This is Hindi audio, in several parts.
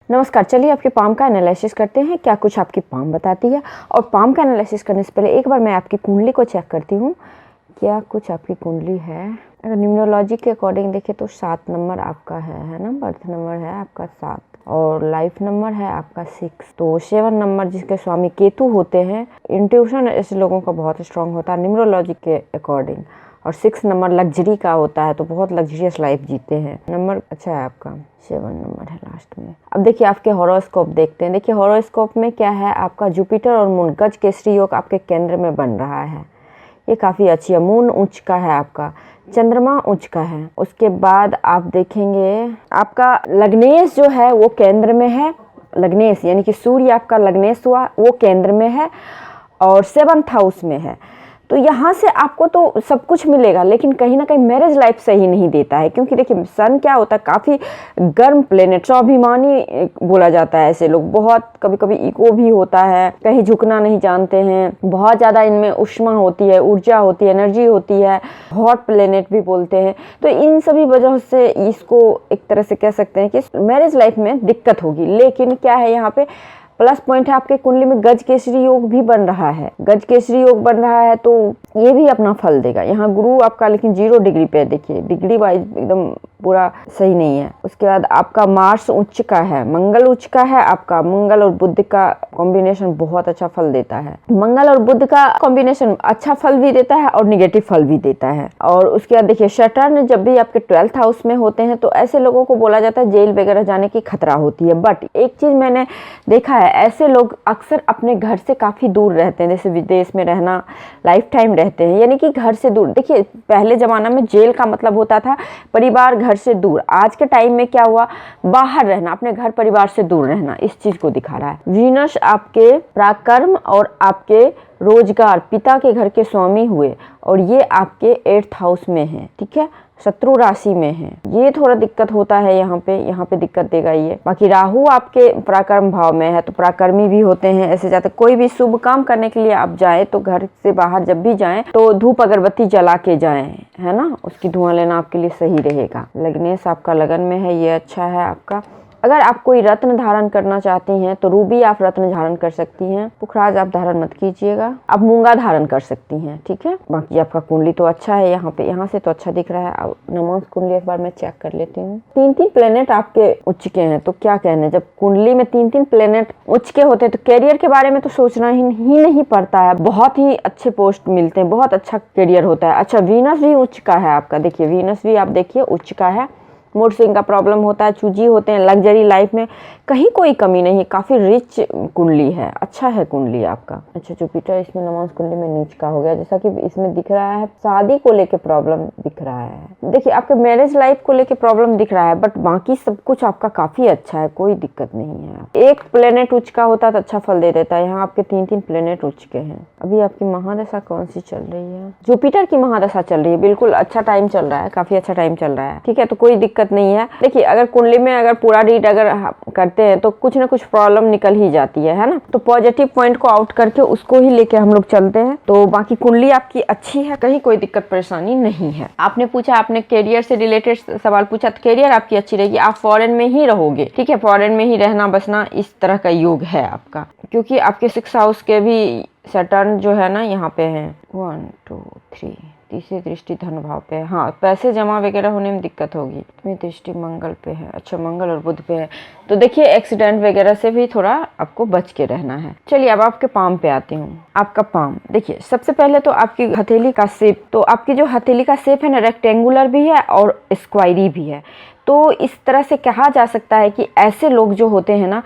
नमस्कार, चलिए आपके पाम का एनालिसिस करते हैं। क्या कुछ आपकी पाम बताती है। और पाम का एनालिसिस करने से पहले एक बार मैं आपकी कुंडली को चेक करती हूँ, क्या कुछ आपकी कुंडली है। अगर न्यूमरोलॉजी के अकॉर्डिंग देखें तो 7 नंबर आपका है ना। बर्थ नंबर है आपका 7 और लाइफ नंबर है आपका 6। तो 7 नंबर जिसके स्वामी केतु होते हैं, इंट्यूशन ऐसे लोगों का बहुत स्ट्रांग होता है न्यूमरोलॉजी के अकॉर्डिंग। और 6 नंबर लग्जरी का होता है, तो बहुत लग्जरियस लाइफ जीते हैं। नंबर अच्छा है आपका, 7 नंबर है लास्ट में। अब देखिए आपके हॉरोस्कोप देखते हैं। देखिए हॉरोस्कोप में क्या है, आपका जुपिटर और मून गज केसरी योग आपके केंद्र में बन रहा है, ये काफ़ी अच्छी है। मून उच्च का है आपका, चंद्रमा उच्च का है। उसके बाद आप देखेंगे आपका लग्नेश जो है वो केंद्र में है। लग्नेश यानी कि सूर्य आपका लग्नेश हुआ, वो केंद्र में है और 7th हाउस में है। तो यहाँ से आपको तो सब कुछ मिलेगा, लेकिन कहीं ना कहीं मैरिज लाइफ सही नहीं देता है। क्योंकि देखिए सन क्या होता है, काफ़ी गर्म प्लेनेट, स्वाभिमानी बोला जाता है। ऐसे लोग बहुत कभी कभी इको भी होता है, कहीं झुकना नहीं जानते हैं, बहुत ज़्यादा इनमें ऊष्मा होती है, ऊर्जा होती है, एनर्जी होती है, हॉट प्लेनेट भी बोलते हैं। तो इन सभी वजह से इसको एक तरह से कह सकते हैं कि मैरिज लाइफ में दिक्कत होगी। लेकिन क्या है, यहाँ पे प्लस पॉइंट है, आपके कुंडली में गज केसरी योग भी बन रहा है। गज केसरी योग बन रहा है तो ये भी अपना फल देगा। यहाँ गुरु आपका लेकिन 0 डिग्री पे, देखिए डिग्री वाइज एकदम पूरा सही नहीं है। उसके बाद आपका मार्स उच्च का है, मंगल उच्च का है आपका। मंगल और बुध का कॉम्बिनेशन बहुत अच्छा फल देता है। मंगल और बुध का कॉम्बिनेशन अच्छा फल भी देता है और निगेटिव फल भी देता है। और उसके बाद देखिए सैटर्न जब भी आपके 12th हाउस में होते हैं तो ऐसे लोगों को बोला जाता है जेल वगैरह जाने की खतरा होती है। बट एक चीज मैंने देखा है, ऐसे लोग अक्सर अपने घर से काफी दूर रहते हैं। जैसे विदेश में रहना, लाइफ टाइम रहते हैं, यानी कि घर से दूर। देखिए पहले जमाना में जेल का मतलब होता था परिवार घर से दूर। आज के टाइम में क्या हुआ, बाहर रहना, अपने घर परिवार से दूर रहना, इस चीज को दिखा रहा है। वीनस आपके पराक्रम और आपके रोजगार, पिता के घर के स्वामी हुए और ये आपके 8th हाउस में है, ठीक है, शत्रु राशि में है। ये थोड़ा दिक्कत होता है यहाँ पे दिक्कत देगा ये। बाकी राहु आपके पराक्रम भाव में है, तो पराक्रमी भी होते हैं ऐसे जाते। कोई भी शुभ काम करने के लिए आप जाए तो घर से बाहर जब भी जाएं तो धूप अगरबत्ती जला के जाएं, है ना, उसकी धुआं लेना आपके लिए सही रहेगा। लग्नेश आपका लगन में है, ये अच्छा है आपका। अगर आप कोई रत्न धारण करना चाहती हैं तो रूबी आप रत्न धारण कर सकती हैं। पुखराज आप धारण मत कीजिएगा, आप मूंगा धारण कर सकती हैं, ठीक है। बाकी आपका कुंडली तो अच्छा है, यहाँ से तो अच्छा दिख रहा है। अब नमांस कुंडली एक बार मैं चेक कर लेती हूँ। 3 प्लेनेट आपके उच्च के हैं, तो क्या कहने, जब कुंडली में 3 प्लेनेट उच्च के होते हैं तो कैरियर के बारे में तो सोचना ही नहीं पड़ता है। बहुत ही अच्छे पोस्ट मिलते हैं, बहुत अच्छा कैरियर होता है। अच्छा वीनस भी उच्च का है आपका, देखिए वीनस भी आप देखिए उच्च का है। मूड स्विंग का प्रॉब्लम होता है, चूजी होते हैं, लग्जरी लाइफ में कहीं कोई कमी नहीं, काफ़ी रिच कुंडली है, अच्छा है कुंडली आपका। अच्छा जुपिटर इसमें नमांस कुंडली में नीच का हो गया, जैसा कि इसमें दिख रहा है शादी को लेके प्रॉब्लम दिख रहा है। देखिए आपके मैरिज लाइफ को लेके प्रॉब्लम दिख रहा है, बट बाकी सब कुछ आपका काफ़ी अच्छा है, कोई दिक्कत नहीं है। एक प्लेनेट उच्च का होता तो अच्छा फल दे देता है, यहाँ आपके 3 प्लेनेट उच्च के हैं। अभी आपकी महादशा कौन सी चल रही है, जुपिटर की महादशा चल रही है, बिल्कुल अच्छा टाइम चल रहा है, काफ़ी अच्छा टाइम चल रहा है, ठीक है। तो कोई दिक्कत नहीं है। देखिए अगर कुंडली में अगर पूरा रीड अगर करते हैं तो कुछ ना कुछ प्रॉब्लम निकल ही जाती है ना। तो पॉजिटिव पॉइंट को आउट करके उसको ही लेके हम लोग चलते हैं। तो बाकी कुंडली आपकी अच्छी है, कहीं कोई दिक्कत परेशानी नहीं है। आपने पूछा, आपने कैरियर से रिलेटेड सवाल पूछा, तो कैरियर आपकी अच्छी रहेगी, आप फॉरेन में ही रहोगे, ठीक है, फॉरेन में ही रहना बसना इस तरह का योग है आपका। क्योंकि आपके 6th हाउस के भी सैटर्न जो है ना यहाँ पे है 1 2 3, तीसरी दृष्टि धन भाव पे है। हाँ, पैसे जमा वगैरह होने में दिक्कत होगी। अपनी दृष्टि मंगल पे है, अच्छा मंगल और बुध पे है, तो देखिए एक्सीडेंट वगैरह से भी थोड़ा आपको बच के रहना है। चलिए अब आपके पाम पे आती हूँ। आपका पाम देखिए, सबसे पहले तो आपकी हथेली का शेप, तो आपकी जो हथेली का शेप है ना, रेक्टेंगुलर भी है और स्क्वायरी भी है। तो इस तरह से कहा जा सकता है कि ऐसे लोग जो होते हैं ना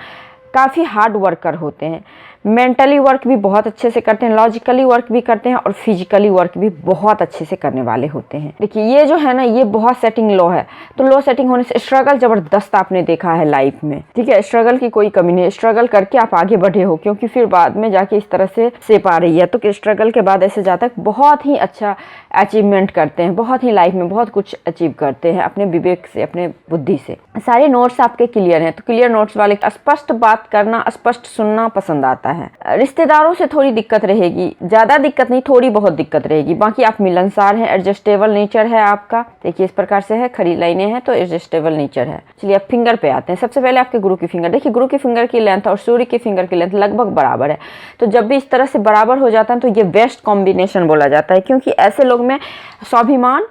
काफ़ी हार्ड वर्कर होते हैं, मेंटली वर्क भी बहुत अच्छे से करते हैं, लॉजिकली वर्क भी करते हैं और फिजिकली वर्क भी बहुत अच्छे से करने वाले होते हैं। देखिए ये जो है ना, ये बहुत सेटिंग लो है, तो लो सेटिंग होने से स्ट्रगल जबरदस्त आपने देखा है लाइफ में, ठीक है। स्ट्रगल की कोई कमी नहीं, स्ट्रगल करके आप आगे बढ़े हो, क्योंकि फिर बाद में जाके इस तरह से शेप आ रही है। तो स्ट्रगल के बाद ऐसे जाता है बहुत ही अच्छा अचीवमेंट करते हैं, बहुत ही लाइफ में बहुत कुछ अचीव करते हैं अपने विवेक से, अपने बुद्धि से। सारे नोट्स आपके क्लियर हैं, तो क्लियर नोट्स वाले स्पष्ट बात करना, स्पष्ट सुनना पसंद आता है। रिश्तेदारों से थोड़ी दिक्कत रहेगी, ज़्यादा दिक्कत नहीं, थोड़ी बहुत दिक्कत रहेगी। बाकी आप मिलनसार हैं, एडजस्टेबल नेचर है आपका। देखिए इस प्रकार से है, खड़ी लाइनें हैं तो एडजस्टेबल नेचर है। चलिए अब फिंगर पे आते हैं। सबसे पहले आपके गुरु की फिंगर देखिए, गुरु की फिंगर की लेंथ और सूर्य की फिंगर की लेंथ लगभग बराबर है। तो जब भी इस तरह से बराबर हो जाता है तो ये बेस्ट कॉम्बिनेशन बोला जाता है, क्योंकि ऐसे लोग में स्वाभिमान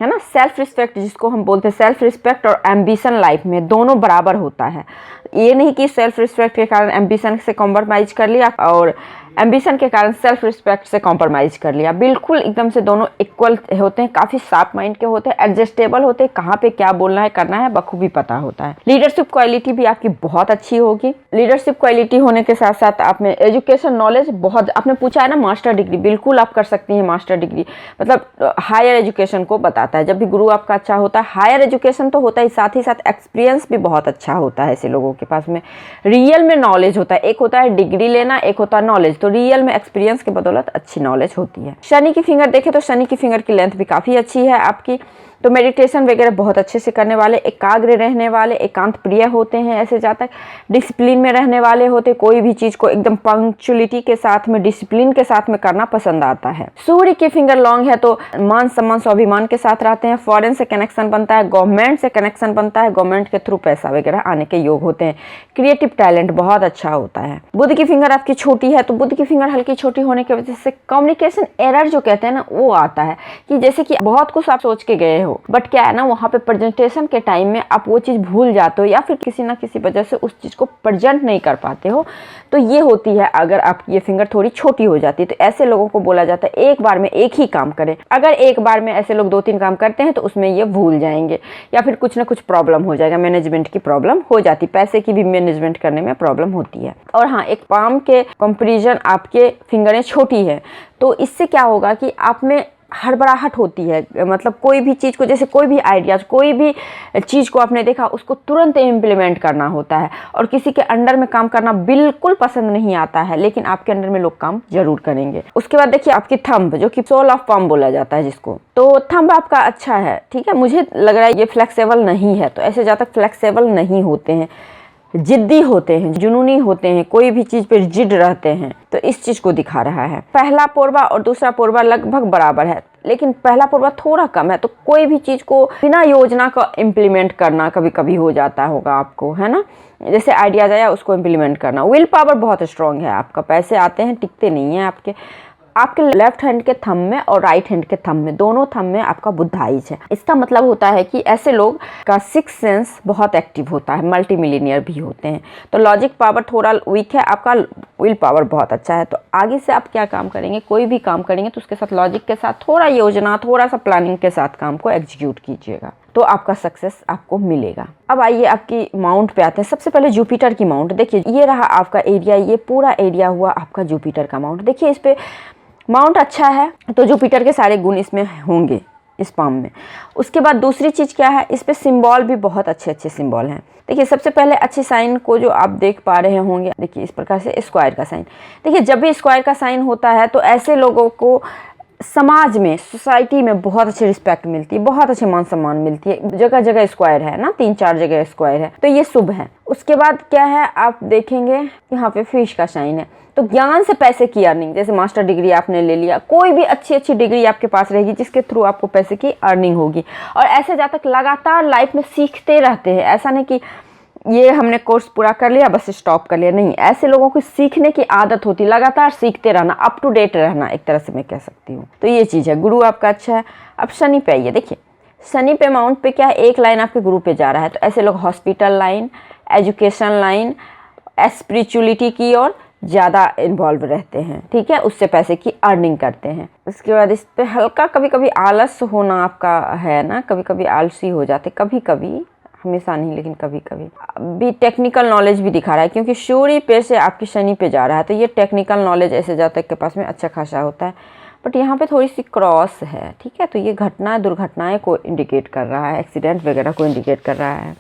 है ना, सेल्फ रिस्पेक्ट जिसको हम बोलते हैं, सेल्फ रिस्पेक्ट और एम्बिशन लाइफ में दोनों बराबर होता है। ये नहीं कि सेल्फ रिस्पेक्ट के कारण एम्बिशन से कॉम्प्रोमाइज कर लिया और एम्बिशन के कारण सेल्फ रिस्पेक्ट से कॉम्प्रोमाइज़ कर लिया। बिल्कुल एकदम से दोनों इक्वल होते हैं, काफ़ी शार्प माइंड के होते हैं, एडजस्टेबल होते हैं, कहाँ पे क्या बोलना है करना है बखूबी पता होता है। लीडरशिप क्वालिटी भी आपकी बहुत अच्छी होगी। लीडरशिप क्वालिटी होने के साथ साथ आप में एजुकेशन नॉलेज बहुत, आपने पूछा है ना मास्टर डिग्री, बिल्कुल आप कर सकती हैं मास्टर डिग्री, मतलब हायर एजुकेशन को बताता है। जब भी गुरु आपका अच्छा होता है, हायर एजुकेशन तो होता है, साथ ही साथ एक्सपीरियंस भी बहुत अच्छा होता है ऐसे लोगों के पास में। रियल में नॉलेज होता है, एक होता है डिग्री लेना, एक होता है नॉलेज, तो रियल में एक्सपीरियंस के बदौलत अच्छी नॉलेज होती है। शनि की फिंगर देखें तो शनि की फिंगर की लेंथ भी काफ़ी अच्छी है आपकी। तो मेडिटेशन वगैरह बहुत अच्छे से करने वाले, एकाग्र रहने वाले, एकांत प्रिय होते हैं, ऐसे जातक डिसिप्लिन में रहने वाले होते, कोई भी चीज़ को एकदम पंक्चुअलिटी के साथ में, डिसिप्लिन के साथ में करना पसंद आता है। सूर्य की फिंगर लॉन्ग है तो मान सम्मान स्वाभिमान के साथ रहते हैं, फॉरेन से कनेक्शन बनता है, गवर्नमेंट से कनेक्शन बनता है, गवर्नमेंट के थ्रू पैसा वगैरह आने के योग होते हैं, क्रिएटिव टैलेंट बहुत अच्छा होता है। बुध की फिंगर आपकी छोटी है तो बुध की फिंगर हल्की छोटी होने की वजह से कम्युनिकेशन एरर जो कहते हैं ना वो आता है, कि जैसे कि बहुत कुछ आप सोच के गए हो बट क्या है ना वहाँ पे प्रेजेंटेशन के टाइम में आप वो चीज़ भूल जाते हो या फिर किसी ना किसी वजह से उस चीज़ को प्रेजेंट नहीं कर पाते हो, तो ये होती है अगर आपकी ये फिंगर थोड़ी छोटी हो जाती है। तो ऐसे लोगों को बोला जाता है एक बार में एक ही काम करें। अगर एक बार में ऐसे लोग 2-3 काम करते हैं तो उसमें ये भूल जाएंगे या फिर कुछ ना कुछ प्रॉब्लम हो जाएगा, मैनेजमेंट की प्रॉब्लम हो जाती, पैसे की भी मैनेजमेंट करने में प्रॉब्लम होती है। और हाँ, एक पाम के कंपेरिजन आपके फिंगरें छोटी है तो इससे क्या होगा कि आप में हड़बड़ाहट होती है, मतलब कोई भी चीज़ को, जैसे कोई भी आइडियाज, कोई भी चीज़ को आपने देखा उसको तुरंत इम्प्लीमेंट करना होता है और किसी के अंडर में काम करना बिल्कुल पसंद नहीं आता है, लेकिन आपके अंडर में लोग काम जरूर करेंगे। उसके बाद देखिए आपकी थंब, जो कि सोल ऑफ पाम बोला जाता है जिसको, तो थंब आपका अच्छा है, ठीक है। मुझे लग रहा है ये फ्लेक्सिबल नहीं है, तो ऐसे जातक फ्लेक्सिबल नहीं होते हैं, जिद्दी होते हैं, जुनूनी होते हैं, कोई भी चीज़ पे जिद रहते हैं, तो इस चीज़ को दिखा रहा है। पहला पोरवा और दूसरा पोरवा लगभग बराबर है, लेकिन पहला पोरवा थोड़ा कम है, तो कोई भी चीज़ को बिना योजना का इम्प्लीमेंट करना कभी कभी हो जाता होगा आपको, है ना। जैसे आइडियाज आया उसको इम्प्लीमेंट करना। विल पावर बहुत स्ट्रांग है आपका, पैसे आते हैं टिकते नहीं हैं आपके लेफ्ट हैंड के थंब में और राइट हैंड के थंब में, दोनों थंब में आपका बुधाइज है। इसका मतलब होता है कि ऐसे लोग का सिक्स सेंस बहुत एक्टिव होता है, मल्टी मिलीनियर भी होते हैं। तो लॉजिक पावर थोड़ा वीक है आपका, विल पावर बहुत अच्छा है। तो आगे से आप क्या काम करेंगे, कोई भी काम करेंगे तो उसके साथ लॉजिक के साथ, थोड़ा योजना, थोड़ा सा प्लानिंग के साथ काम को एग्जीक्यूट कीजिएगा तो आपका सक्सेस आपको मिलेगा। अब आइए आपकी माउंट पे आते हैं। सबसे पहले जुपिटर की माउंट देखिए, ये रहा आपका एरिया, ये पूरा एरिया हुआ आपका जुपिटर का माउंट। देखिए इस पे माउंट अच्छा है तो जुपिटर के सारे गुण इसमें होंगे इस पाम में। उसके बाद दूसरी चीज़ क्या है, इस पे सिंबल भी बहुत अच्छे अच्छे सिंबल हैं। देखिए सबसे पहले अच्छे साइन को जो आप देख पा रहे होंगे, देखिए इस प्रकार से स्क्वायर का साइन। देखिए जब भी स्क्वायर का साइन होता है तो ऐसे लोगों को समाज में, सोसाइटी में बहुत अच्छी रिस्पेक्ट मिलती है, बहुत अच्छे मान सम्मान मिलती है। जगह जगह स्क्वायर है ना, 3-4 जगह स्क्वायर है, तो ये शुभ है। उसके बाद क्या है, आप देखेंगे यहाँ पे फिश का साइन है, तो ज्ञान से पैसे की अर्निंग, जैसे मास्टर डिग्री आपने ले लिया, कोई भी अच्छी अच्छी डिग्री आपके पास रहेगी जिसके थ्रू आपको पैसे की अर्निंग होगी। और ऐसे जातक लगातार लाइफ में सीखते रहते हैं, ऐसा नहीं कि ये हमने कोर्स पूरा कर लिया बस स्टॉप कर लिया, नहीं, ऐसे लोगों को सीखने की आदत होती है, लगातार सीखते रहना, अप टू डेट रहना, एक तरह से मैं कह सकती हूँ। तो ये चीज़ है, गुरु आपका अच्छा है। अब शनि पे आइए, देखिए शनि पे माउंट पे क्या है, एक लाइन आपके गुरु पे जा रहा है, तो ऐसे लोग hospital line, education line, spirituality की ओर ज़्यादा इन्वॉल्व रहते हैं, ठीक है, उससे पैसे की अर्निंग करते हैं। उसके बाद इस पे हल्का कभी कभी आलस होना आपका है ना, कभी कभी आलसी हो जाते, कभी कभी, हमेशा नहीं लेकिन कभी कभी। अभी टेक्निकल नॉलेज भी दिखा रहा है क्योंकि सूर्य पे से आपकी शनि पे जा रहा है, तो ये टेक्निकल नॉलेज ऐसे जातक के पास में अच्छा खासा होता है। बट यहाँ पे थोड़ी सी क्रॉस है, ठीक है, तो ये घटना दुर्घटनाएं को इंडिकेट कर रहा है, एक्सीडेंट वगैरह को इंडिकेट कर रहा है।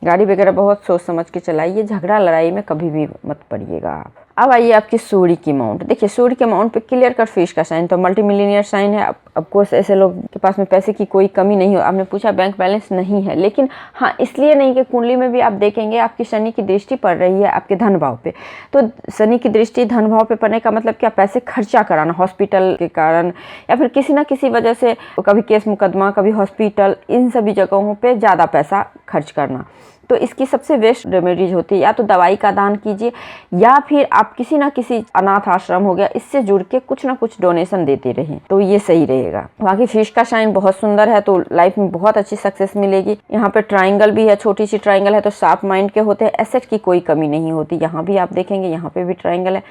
गाड़ी वगैरह बहुत सोच समझ के चलाइए, झगड़ा लड़ाई में कभी भी मत पड़िएगा आप। अब आइए आपकी सूर्य की माउंट। देखिए सूर्य के माउंट पे क्लियर कट फिश का साइन, तो मल्टी मिलियनियर साइन है। अब कोर्स ऐसे लोग के पास में पैसे की कोई कमी नहीं हो। आपने पूछा बैंक बैलेंस नहीं है, लेकिन हाँ इसलिए नहीं कि कुंडली में भी आप देखेंगे आपकी शनि की दृष्टि पड़ रही है आपके धन भाव पे। तो शनि की दृष्टि धन भाव पे पड़ने का मतलब क्या, पैसे खर्चा कराना हॉस्पिटल के कारण या फिर किसी ना किसी वजह से, कभी केस मुकदमा, कभी हॉस्पिटल, इन सभी जगहों पे ज़्यादा पैसा खर्च करना। तो इसकी सबसे बेस्ट रेमेडीज होती है या तो दवाई का दान कीजिए या फिर आप किसी ना किसी अनाथ आश्रम हो गया इससे जुड़ के कुछ ना कुछ डोनेशन देते रहें, तो ये सही रहेगा। बाकी फिश का साइन बहुत सुंदर है, तो लाइफ में बहुत अच्छी सक्सेस मिलेगी। यहाँ पे ट्राइंगल भी है, छोटी सी ट्राइंगल है, तो शार्प माइंड के होते हैं, एसेट की कोई कमी नहीं होती। यहाँ भी आप देखेंगे यहाँ पे भी ट्राइंगल है,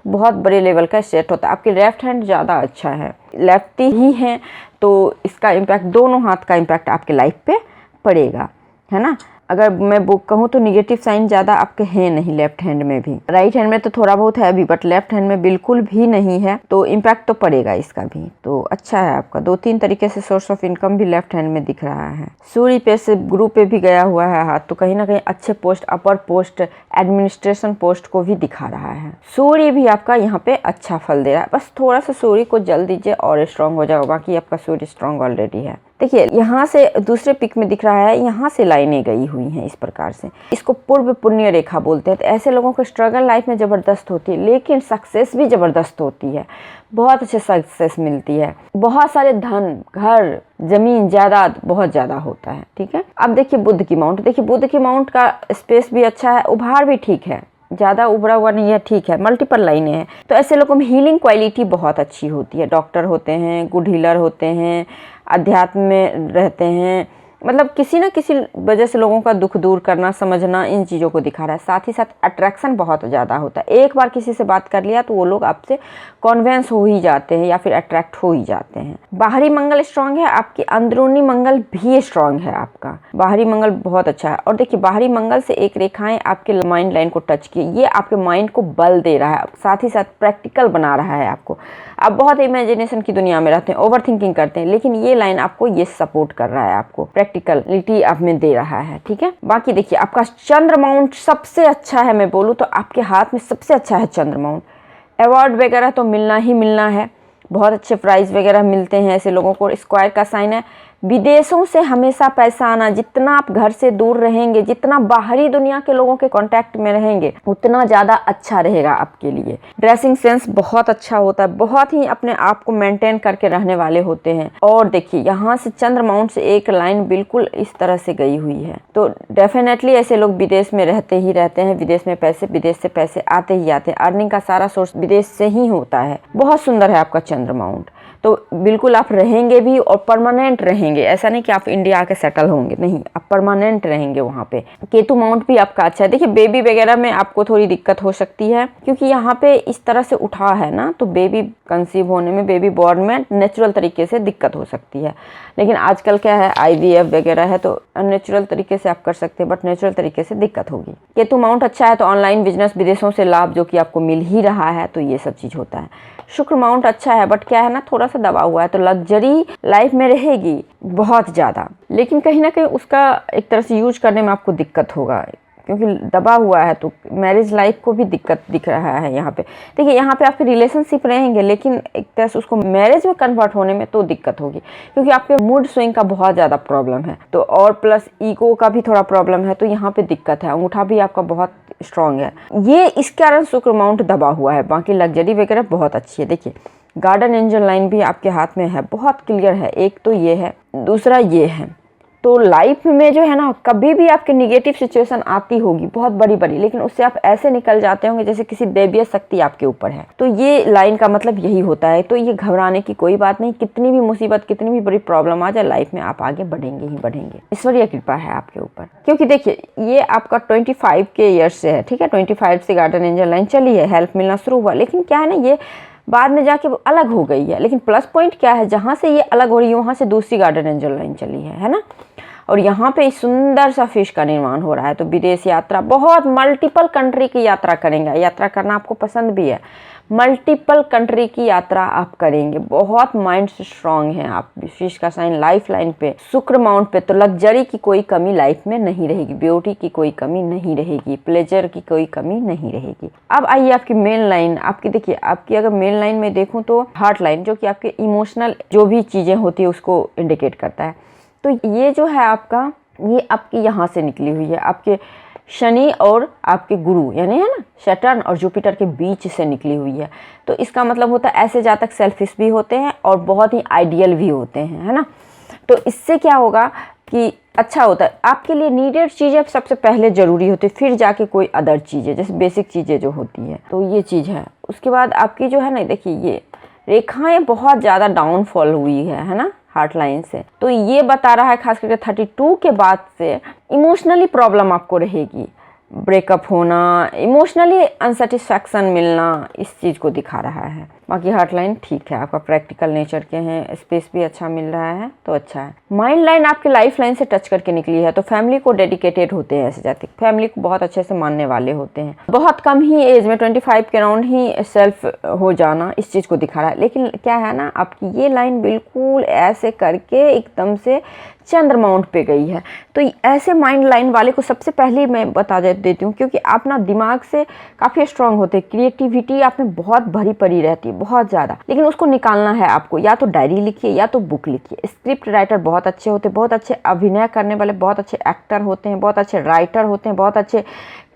बहुत बड़े लेवल का सेट होता है। आपकी लेफ्ट हैंड ज़्यादा अच्छा है, लेफ्टी ही है, तो इसका इम्पैक्ट दोनों हाथ का इम्पैक्ट आपके लाइफ पे पड़ेगा, है ना। अगर मैं बुक कहूँ तो निगेटिव साइन ज़्यादा आपके हैं नहीं लेफ्ट हैंड में भी। राइट हैंड में तो थोड़ा बहुत है भी, बट लेफ्ट हैंड में बिल्कुल भी नहीं है, तो इम्पैक्ट तो पड़ेगा इसका भी। तो अच्छा है आपका, 2-3 तरीके से सोर्स ऑफ इनकम भी लेफ्ट हैंड में दिख रहा है। सूर्य पे से गुरु पे भी गया हुआ है हाथ, तो कहीं ना कहीं अच्छे पोस्ट, अपर पोस्ट, एडमिनिस्ट्रेशन पोस्ट को भी दिखा रहा है। सूर्य भी आपका यहाँ पे अच्छा फल दे रहा है, बस थोड़ा सा सूर्य को जल दीजिए और स्ट्रांग हो जाएगा, बाकी आपका सूर्य स्ट्रांग ऑलरेडी है। देखिए यहाँ से दूसरे पिक में दिख रहा है, यहाँ से लाइनें गई हुई हैं इस प्रकार से, इसको पूर्व पुण्य रेखा बोलते हैं। तो ऐसे लोगों को स्ट्रगल लाइफ में ज़बरदस्त होती है, लेकिन सक्सेस भी ज़बरदस्त होती है, बहुत अच्छे सक्सेस मिलती है, बहुत सारे धन, घर, जमीन, जायदाद बहुत ज़्यादा होता है, ठीक है। अब देखिए बुध की माउंट। देखिए बुध की माउंट का स्पेस भी अच्छा है, उभार भी ठीक है, ज़्यादा उभरा हुआ नहीं है, ठीक है, मल्टीपल लाइनें हैं। तो ऐसे लोगों में हीलिंग क्वालिटी बहुत अच्छी होती है, डॉक्टर होते हैं, गुड हीलर होते हैं, अध्यात्म में रहते हैं, मतलब किसी ना किसी वजह से लोगों का दुख दूर करना, समझना, इन चीज़ों को दिखा रहा है। साथ ही साथ अट्रैक्शन बहुत ज़्यादा होता है, एक बार किसी से बात कर लिया तो वो लोग आपसे कॉन्वेंस हो ही जाते हैं या फिर अट्रैक्ट हो ही जाते हैं। बाहरी मंगल स्ट्रांग है, आपकी अंदरूनी मंगल भी स्ट्रांग है, आपका बाहरी मंगल बहुत अच्छा है। और देखिए बाहरी मंगल से एक रेखाएं आपके माइंड लाइन को टच की, ये आपके माइंड को बल दे रहा है, साथ ही साथ प्रैक्टिकल बना रहा है आपको। आप बहुत इमेजिनेशन की दुनिया में रहते हैं, ओवर थिंकिंग करते हैं, लेकिन ये लाइन आपको ये सपोर्ट कर रहा है, आपको प्रैक्टिकलिटी आप में दे रहा है, ठीक है। बाकी देखिए आपका चंद्र माउंट सबसे अच्छा है, मैं बोलूँ तो आपके हाथ में सबसे अच्छा है चंद्र माउंट। अवार्ड वगैरह तो मिलना ही मिलना है, बहुत अच्छे प्राइज़ वगैरह मिलते हैं ऐसे लोगों को। स्क्वायर का साइन है, विदेशों से हमेशा पैसा आना, जितना आप घर से दूर रहेंगे, जितना बाहरी दुनिया के लोगों के कांटेक्ट में रहेंगे, उतना ज़्यादा अच्छा रहेगा आपके लिए। ड्रेसिंग सेंस बहुत अच्छा होता है, बहुत ही अपने आप को मेंटेन करके रहने वाले होते हैं। और देखिए यहाँ से चंद्र माउंट से एक लाइन बिल्कुल इस तरह से गई हुई है, तो डेफिनेटली ऐसे लोग विदेश में रहते ही रहते हैं, विदेश में पैसे, विदेश से पैसे आते ही आते हैं, अर्निंग का सारा सोर्स विदेश से ही होता है। बहुत सुंदर है आपका चंद्र माउंट, तो बिल्कुल आप रहेंगे भी और परमानेंट रहेंगे, ऐसा नहीं कि आप इंडिया आके सेटल होंगे, नहीं, आप परमानेंट रहेंगे वहाँ पे। केतु माउंट भी आपका अच्छा है। देखिए बेबी वगैरह में आपको थोड़ी दिक्कत हो सकती है, क्योंकि यहाँ पे इस तरह से उठा है ना, तो बेबी कंसीव होने में, बेबी बॉर्न में नेचुरल तरीके से दिक्कत हो सकती है। लेकिन आजकल क्या है, IVF वगैरह है, तो अननेचुरल तरीके से आप कर सकते हैं, बट नेचुरल तरीके से दिक्कत होगी। केतु माउंट अच्छा है तो ऑनलाइन बिजनेस, विदेशों से लाभ जो कि आपको मिल ही रहा है, तो ये सब चीज़ होता है। शुक्र माउंट अच्छा है, बट क्या है ना, थोड़ा सा दबा हुआ है, तो लग्जरी लाइफ में रहेगी बहुत ज़्यादा, लेकिन कहीं ना कहीं उसका एक तरह से यूज करने में आपको दिक्कत होगा, क्योंकि दबा हुआ है, तो मैरिज लाइफ को भी दिक्कत दिख रहा है यहाँ पे। देखिए यहाँ पे आपके रिलेशनशिप रहेंगे, लेकिन एक तरह से उसको मैरिज में कन्वर्ट होने में तो दिक्कत होगी, क्योंकि आपके मूड स्विंग का बहुत ज़्यादा प्रॉब्लम है, तो और प्लस ईगो का भी थोड़ा प्रॉब्लम है, तो यहाँ पे दिक्कत है। अंगूठा भी आपका बहुत स्ट्रांग है, ये इस कारण शुक्र माउंट दबा हुआ है। बाकी लग्जरी वगैरह बहुत अच्छी है। देखिए गार्डन एंजल लाइन भी आपके हाथ में है, बहुत क्लियर है। एक तो ये है, दूसरा ये है। तो लाइफ में जो है ना, कभी भी आपके निगेटिव सिचुएशन आती होगी बहुत बड़ी बड़ी, लेकिन उससे आप ऐसे निकल जाते होंगे जैसे किसी दैवीय शक्ति आपके ऊपर है। तो ये लाइन का मतलब यही होता है। तो ये घबराने की कोई बात नहीं, कितनी भी मुसीबत, कितनी भी बड़ी प्रॉब्लम आ जाए लाइफ में, आप आगे बढ़ेंगे ही बढ़ेंगे। ईश्वरीय कृपा है आपके ऊपर, क्योंकि देखिए ये आपका 25 के ईयर्स से है, ठीक है। 25 से गार्डन एंजल लाइन चली है, हेल्प मिलना शुरू हुआ, लेकिन क्या है ना, ये बाद में जाके अलग हो गई है। लेकिन प्लस पॉइंट क्या है, जहाँ से ये अलग हो रही है वहाँ से दूसरी गार्डन एंजल लाइन चली है ना। और यहाँ पे सुंदर सा फिश का निर्माण हो रहा है। तो विदेश यात्रा, बहुत मल्टीपल कंट्री की यात्रा करेंगे। यात्रा करना आपको पसंद भी है, मल्टीपल कंट्री की यात्रा आप करेंगे, बहुत माइंड से स्ट्रांग हैं आप। फिश का साइन लाइफ लाइन पे, शुक्र माउंट पे, तो लग्जरी की कोई कमी लाइफ में नहीं रहेगी, ब्यूटी की कोई कमी नहीं रहेगी, प्लेजर की कोई कमी नहीं रहेगी। अब आइए आपकी मेन लाइन। आपकी देखिए, आपकी अगर मेन लाइन में देखूं तो हार्ट लाइन, जो कि आपके इमोशनल जो भी चीजें होती है उसको इंडिकेट करता है। तो ये जो है आपका, ये आपकी यहाँ से निकली हुई है, आपके शनि और आपके गुरु यानी है ना सैटर्न और जुपिटर के बीच से निकली हुई है। तो इसका मतलब होता है ऐसे जातक सेल्फिश भी होते हैं और बहुत ही आइडियल भी होते हैं, है ना। तो इससे क्या होगा कि अच्छा होता है, आपके लिए नीडेड चीज़ें सबसे पहले ज़रूरी होती है, फिर जाके कोई अदर चीज़ें, जैसे बेसिक चीज़ें जो होती है। तो ये चीज़ है। उसके बाद आपकी जो है ना, देखिए ये रेखाएं बहुत ज़्यादा डाउनफॉल हुई है ना हार्ट लाइन से। तो ये बता रहा है खास करके 32 के बाद से इमोशनली प्रॉब्लम आपको रहेगी, ब्रेकअप होना, इमोशनली अनसेटिस्फैक्शन मिलना, इस चीज़ को दिखा रहा है। बाकी हार्ट लाइन ठीक है, आपका प्रैक्टिकल नेचर के हैं, स्पेस भी अच्छा मिल रहा है तो अच्छा है। माइंड लाइन आपकी लाइफ लाइन से टच करके निकली है, तो फैमिली को डेडिकेटेड होते हैं ऐसे जाते, फैमिली को बहुत अच्छे से मानने वाले होते हैं। बहुत कम ही एज में 25 के अराउंड ही सेल्फ हो जाना इस चीज़ को दिखा रहा है। लेकिन क्या है ना, आपकी ये लाइन बिल्कुल ऐसे करके एकदम से चंद्र माउंट पे गई है। तो ऐसे माइंड लाइन वाले को सबसे पहले मैं बता देती हूँ, क्योंकि आप ना दिमाग से काफ़ी स्ट्रांग होते हैं, क्रिएटिविटी आप में बहुत भरी पड़ी रहती है, बहुत ज़्यादा। लेकिन उसको निकालना है आपको, या तो डायरी लिखिए या तो बुक लिखिए। स्क्रिप्ट राइटर बहुत अच्छे होते हैं, बहुत अच्छे अभिनय करने वाले, बहुत अच्छे एक्टर होते हैं, बहुत अच्छे राइटर होते हैं, बहुत अच्छे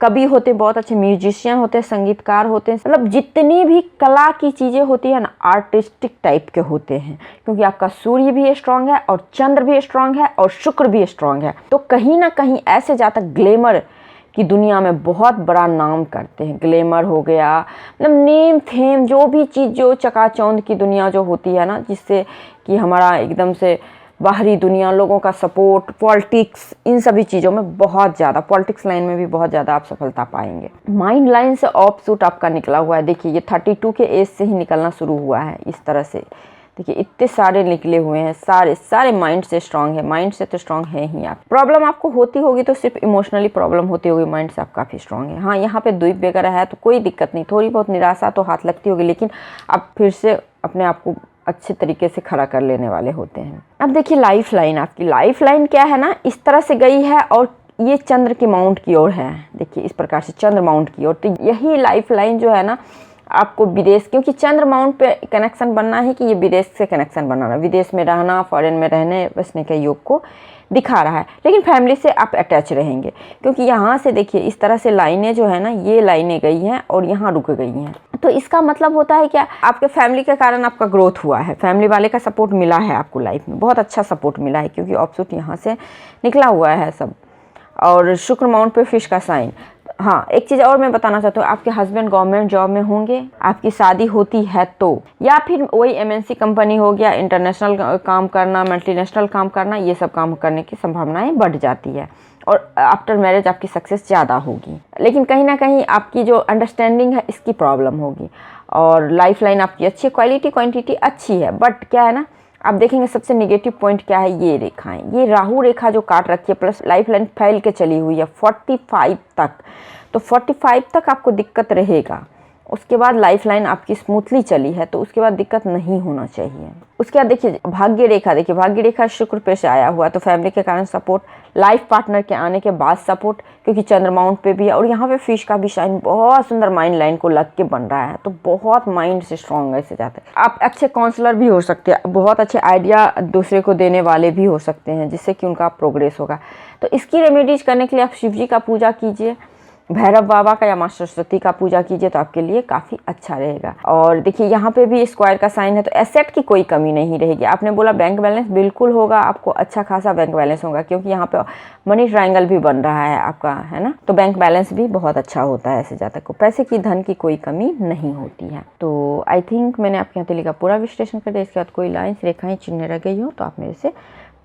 कवि होते हैं, बहुत अच्छे म्यूजिशियन होते हैं, संगीतकार होते हैं, मतलब जितनी भी कला की चीज़ें होती है ना आर्टिस्टिक टाइप के होते हैं। क्योंकि आपका सूर्य भी स्ट्रांग है और चंद्र भी स्ट्रांग है और शुक्र भी स्ट्रांग है। तो कहीं ना कहीं ऐसे जातक ग्लैमर की दुनिया में बहुत बड़ा नाम करते हैं। ग्लैमर हो गया, मतलब नेम फेम, जो भी चीज़ जो चकाचौंध की दुनिया जो होती है ना, जिससे कि हमारा एकदम से बाहरी दुनिया, लोगों का सपोर्ट, पॉलिटिक्स, इन सभी चीज़ों में बहुत ज़्यादा, पॉलिटिक्स लाइन में भी बहुत ज़्यादा आप सफलता पाएंगे। माइंड लाइन से ऑफ सूट आपका निकला हुआ है। देखिए ये 32 के एज से ही निकलना शुरू हुआ है इस तरह से। देखिए इतने सारे निकले हुए हैं, सारे माइंड से स्ट्रांग है। माइंड से तो स्ट्रांग है ही आप। प्रॉब्लम आपको होती होगी तो सिर्फ इमोशनली प्रॉब्लम होती होगी, माइंड से आप काफ़ी स्ट्रांग है। हाँ, यहाँ पे द्वीप वगैरह है तो कोई दिक्कत नहीं, थोड़ी बहुत निराशा तो हाथ लगती होगी, लेकिन आप फिर से अपने आप को अच्छे तरीके से खड़ा कर लेने वाले होते हैं। अब देखिए लाइफ लाइन, आपकी लाइफ लाइन क्या है ना, इस तरह से गई है और ये चंद्र के माउंट की ओर है। देखिए इस प्रकार से चंद्र माउंट की ओर। तो यही लाइफ लाइन जो है ना आपको विदेश, क्योंकि चंद्र माउंट पे कनेक्शन बनना है कि ये विदेश से कनेक्शन बनाना, विदेश में रहना, फॉरेन में रहने बसने के योग को दिखा रहा है। लेकिन फैमिली से आप अटैच रहेंगे, क्योंकि यहाँ से देखिए इस तरह से लाइनें जो है ना, ये लाइनें गई हैं और यहाँ रुक गई हैं। तो इसका मतलब होता है क्या, आपके फैमिली के कारण आपका ग्रोथ हुआ है, फैमिली वाले का सपोर्ट मिला है आपको लाइफ में, बहुत अच्छा सपोर्ट मिला है, क्योंकि ऑफसूट यहाँ से निकला हुआ है सब। और शुक्र माउंट पे फिश का साइन। हाँ, एक चीज़ और मैं बताना चाहता हूँ, आपके हस्बैंड गवर्नमेंट जॉब में होंगे, आपकी शादी होती है तो, या फिर वही MNC कंपनी हो गया, इंटरनेशनल काम करना, मल्टीनेशनल काम करना, ये सब काम करने की संभावनाएं बढ़ जाती है और आफ्टर मैरिज आपकी सक्सेस ज़्यादा होगी। लेकिन कहीं ना कहीं आपकी जो अंडरस्टैंडिंग है इसकी प्रॉब्लम होगी। और लाइफ लाइन आपकी अच्छी, क्वालिटी क्वांटिटी अच्छी है, बट क्या है ना, आप देखेंगे सबसे नेगेटिव पॉइंट क्या है, ये रेखाएं, ये राहु रेखा जो काट रखी है, प्लस लाइफ लाइन फैल के चली हुई है 45 तक। तो 45 तक आपको दिक्कत रहेगा। उसके बाद लाइफ लाइन आपकी स्मूथली चली है तो उसके बाद दिक्कत नहीं होना चाहिए। उसके बाद देखिए भाग्य रेखा, देखिए भाग्य रेखा शुक्र पे से आया हुआ, तो फैमिली के कारण सपोर्ट, लाइफ पार्टनर के आने के बाद सपोर्ट, क्योंकि चंद्र माउंट पे भी है और यहाँ पे फिश का भी शाइन बहुत सुंदर माइंड लाइन को लग के बन रहा है। तो बहुत माइंड से स्ट्रॉन्ग ऐसे जाते हैं आप। अच्छे काउंसलर भी हो सकते हैं, बहुत अच्छे आइडिया दूसरे को देने वाले भी हो सकते हैं, जिससे कि उनका प्रोग्रेस होगा। तो इसकी रेमेडीज करने के लिए आप शिव जी का पूजा कीजिए, भैरव बाबा का या माँ सरस्वती का पूजा कीजिए, तो आपके लिए काफ़ी अच्छा रहेगा। और देखिए यहाँ पे भी स्क्वायर का साइन है, तो एसेट की कोई कमी नहीं रहेगी। आपने बोला बैंक बैलेंस, बिल्कुल होगा, आपको अच्छा खासा बैंक बैलेंस होगा, क्योंकि यहाँ पे मनी ट्रायंगल भी बन रहा है आपका, है ना। तो बैंक बैलेंस भी बहुत अच्छा होता है ऐसे जातक को, पैसे की, धन की कोई कमी नहीं होती है। तो आई थिंक मैंने आपके हथेली का पूरा विश्लेषण कर दिया। इसके बाद कोई लाइन्स, रेखाएँ, चिन्ह रह गई हो तो आप मेरे से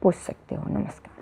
पूछ सकते हो। नमस्कार।